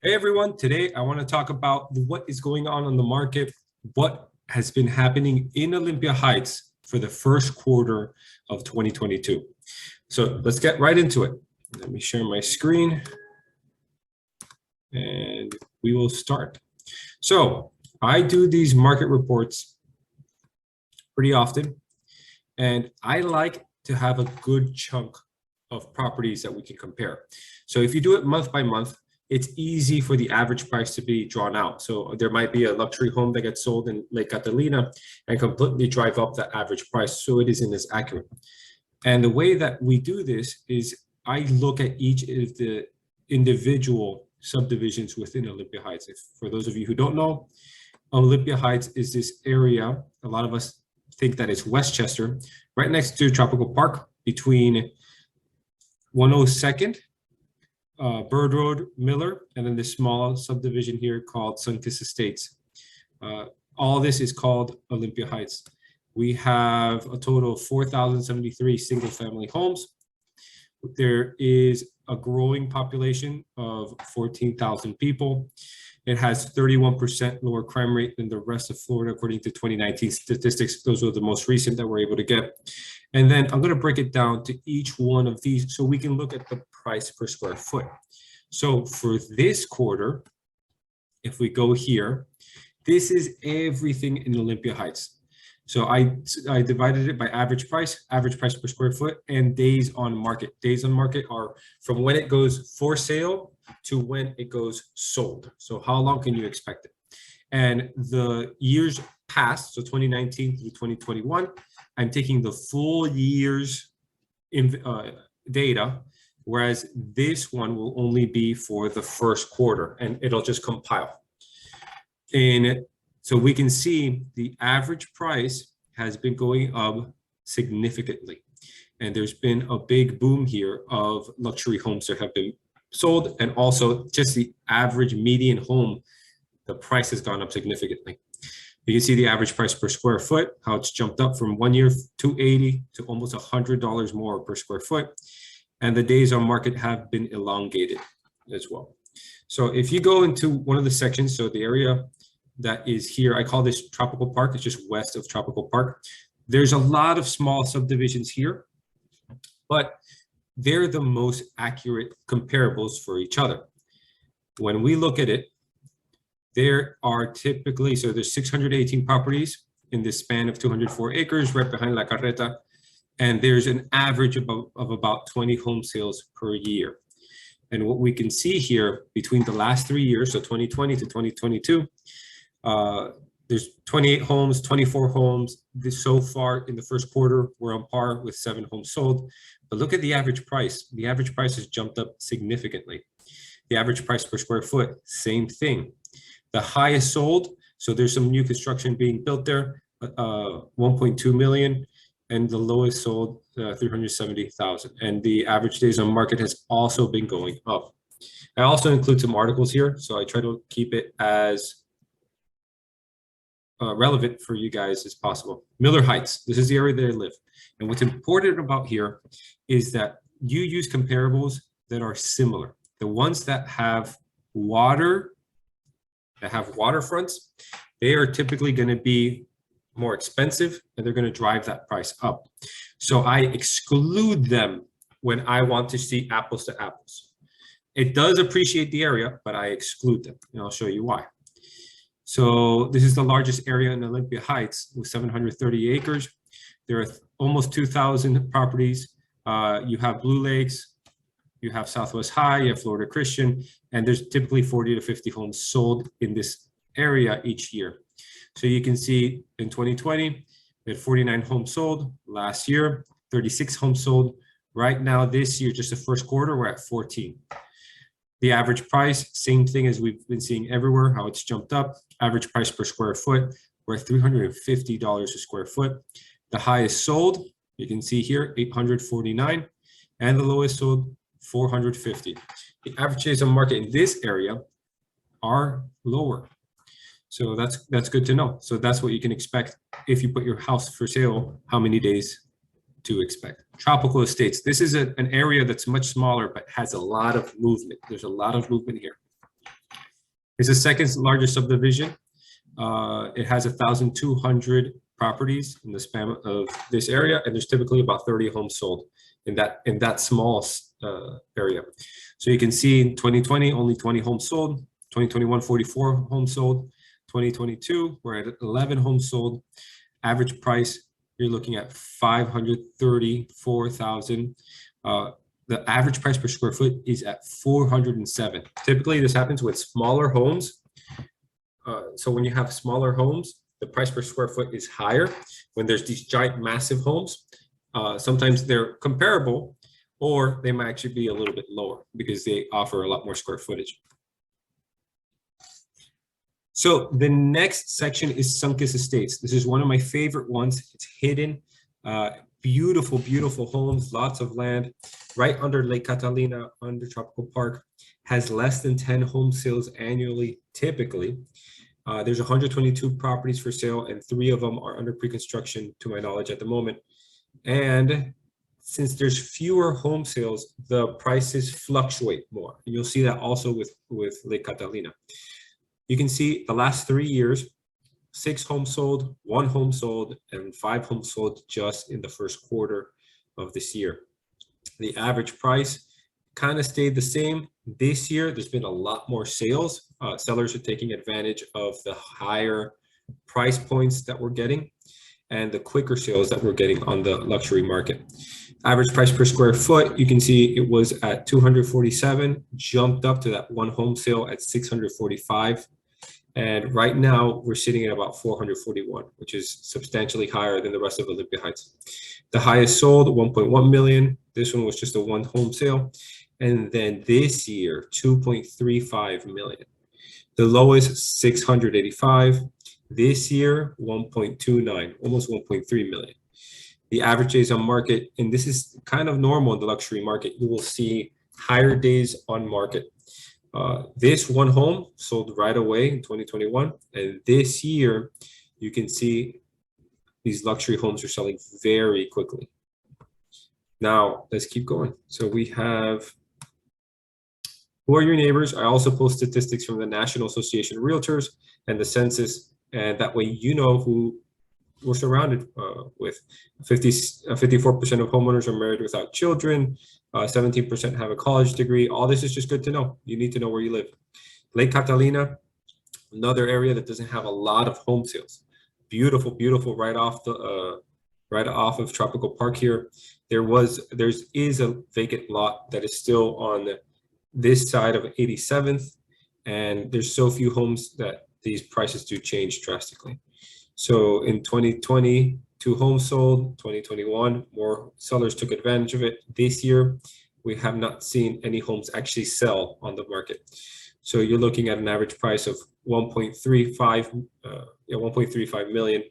Hey everyone, today I want to talk about what is going on the market, what has been happening in Olympia Heights for the first quarter of 2022. So let's get right into it. Let me share my screen and we will start. So I do these market reports pretty often, and I like to have a good chunk of properties that we can compare. So if you do it month by month, it's easy for the average price to be drawn out. So there might be a luxury home that gets sold in Lake Catalina and completely drive up the average price, so it isn't as accurate. And the way that we do this is I look at each of the individual subdivisions within Olympia Heights. If, for those of you who don't know, Olympia Heights is this area, a lot of us think that it's Westchester, right next to Tropical Park, between 102nd, Bird Road, Miller, and then this small subdivision here called Sunkist Estates. All this is called Olympia Heights. We have a total of 4,073 single-family homes. There is a growing population of 14,000 people. It has 31% lower crime rate than the rest of Florida, according to 2019 statistics. Those are the most recent that we're able to get. And then I'm going to break it down to each one of these so we can look at the price per square foot. So for this quarter, if we go here, this is everything in Olympia Heights. So I divided it by average price per square foot, and days on market. Days on market are from when it goes for sale to when it goes sold. So how long can you expect it? And the years past, so 2019 through 2021, I'm taking the full year's data, whereas this one will only be for the first quarter, and it'll just compile. And so we can see the average price has been going up significantly. And there's been a big boom here of luxury homes that have been sold, and also just the average median home, the price has gone up significantly. You can see the average price per square foot, how it's jumped up from 1 year 280 to almost $100 more per square foot. And the days on market have been elongated as well. So if you go into one of the sections, so the area that is here, I call this Tropical Park, it's just west of Tropical Park. There's a lot of small subdivisions here, but they're the most accurate comparables for each other. When we look at it, there are typically, so there's 618 properties in this span of 204 acres right behind La Carreta, and there's an average of about 20 home sales per year. And what we can see here between the last 3 years, so 2020 to 2022, there's 28 homes, 24 homes. So far in the first quarter, we're on par with 7 homes sold. But look at the average price. The average price has jumped up significantly. The average price per square foot, same thing. The highest sold, so there's some new construction being built there, 1.2 million, and the lowest sold, 370,000. And the average days on market has also been going up. I also include some articles here, so I try to keep it as relevant for you guys as possible. Miller Heights, this is the area that I live. And what's important about here is that you use comparables that are similar. The ones that have water, that have waterfronts, they are typically going to be more expensive, and they're going to drive that price up. So I exclude them when I want to see apples to apples. It does appreciate the area, but I exclude them, and I'll show you why. So this is the largest area in Olympia Heights with 730 acres. There are almost 2,000 properties. You have Blue Lakes, you have Southwest High, you have Florida Christian, and there's typically 40 to 50 homes sold in this area each year. So you can see in 2020, we had 49 homes sold. Last year, 36 homes sold. Right now, this year, just the first quarter, we're at 14. The average price, same thing as we've been seeing everywhere, how it's jumped up. Average price per square foot, we're at $350 a square foot. The highest sold, you can see here, 849, and the lowest sold, 450. The average days on market in this area are lower. So that's good to know. So that's what you can expect if you put your house for sale, how many days to expect. Tropical Estates. This is an area that's much smaller, but has a lot of movement. There's a lot of movement here. It's the second largest subdivision. It has 1,200 properties in the span of this area, and there's typically about 30 homes sold in that small area. So you can see in 2020, only 20 homes sold. 2021, 44 homes sold. 2022, we're at 11 homes sold. Average price, you're looking at 534,000. The average price per square foot is at 407. Typically, this happens with smaller homes. So when you have smaller homes, the price per square foot is higher. When there's these giant, massive homes, sometimes they're comparable, or they might actually be a little bit lower because they offer a lot more square footage. So the next section is Sunkus Estates. This is one of my favorite ones. It's hidden, beautiful, beautiful homes, lots of land, right under Lake Catalina, under Tropical Park, has less than 10 home sales annually, typically. There's 122 properties for sale, and 3 of them are under pre-construction, to my knowledge, at the moment. And since there's fewer home sales, the prices fluctuate more. And you'll see that also with Lake Catalina. You can see the last 3 years, 6 homes sold, 1 home sold, and 5 homes sold just in the first quarter of this year. The average price kind of stayed the same. This year, there's been a lot more sales. Sellers are taking advantage of the higher price points that we're getting and the quicker sales that we're getting on the luxury market. Average price per square foot, you can see it was at 247, jumped up to that 1 home sale at 645. And right now we're sitting at about 441, which is substantially higher than the rest of Olympia Heights. The highest sold, 1.1 million. This one was just a 1 home sale. And then this year, 2.35 million. The lowest, 685. This year, 1.29, almost 1.3 million. The average days on market, and this is kind of normal in the luxury market, you will see higher days on market. This 1 home sold right away in 2021, and this year you can see these luxury homes are selling very quickly. Now let's keep going. So we have, who are your neighbors? I also post statistics from the National Association of Realtors and the census, and that way you know who we're surrounded with. 54% of homeowners are married without children. 17% have a college degree. All this is just good to know. You need to know where you live. Lake Catalina, another area that doesn't have a lot of home sales. Beautiful, beautiful, right off of Tropical Park here. There is a vacant lot that is still on this side of 87th, and there's so few homes that these prices do change drastically. So in 2020, 2 homes sold. 2021, more sellers took advantage of it. This year, we have not seen any homes actually sell on the market. So you're looking at an average price of 1.35 million.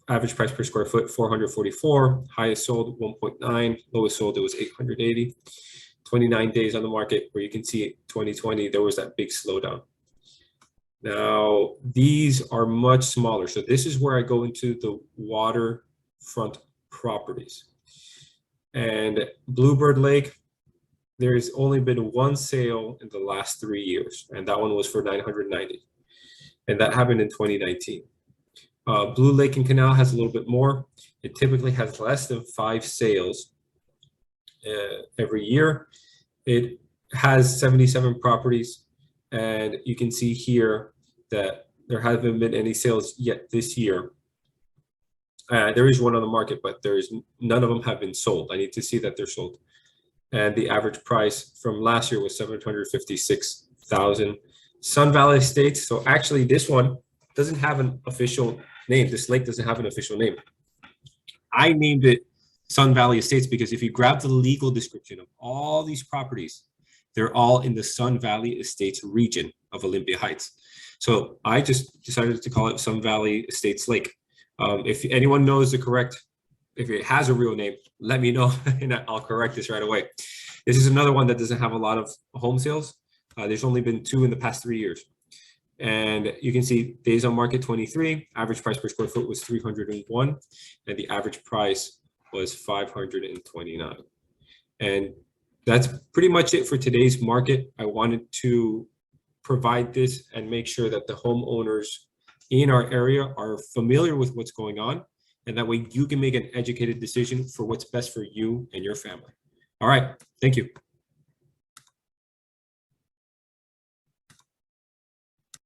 Average price per square foot, 444. Highest sold, 1.9. Lowest sold, it was 880. 29 days on the market, where you can see 2020, there was that big slowdown. Now, these are much smaller. So this is where I go into the waterfront properties. And Bluebird Lake, there's only been 1 sale in the last 3 years, and that one was for 990. And that happened in 2019. Blue Lake and Canal has a little bit more. It typically has less than 5 sales every year. It has 77 properties, and you can see here that there haven't been any sales yet this year. There is one on the market, but none of them have been sold. I need to see that they're sold. And the average price from last year was 756,000. Sun Valley Estates. So actually, this one doesn't have an official name. This lake doesn't have an official name. I named it Sun Valley Estates because if you grab the legal description of all these properties, they're all in the Sun Valley Estates region of Olympia Heights. So I just decided to call it Sun Valley Estates Lake. If anyone knows if it has a real name, let me know and I'll correct this right away. This is another one that doesn't have a lot of home sales. There's only been 2 in the past 3 years. And you can see days on market 23, average price per square foot was 301, and the average price was 529. And that's pretty much it for today's market. I wanted to provide this and make sure that the homeowners in our area are familiar with what's going on, and that way you can make an educated decision for what's best for you and your family. All right, thank you.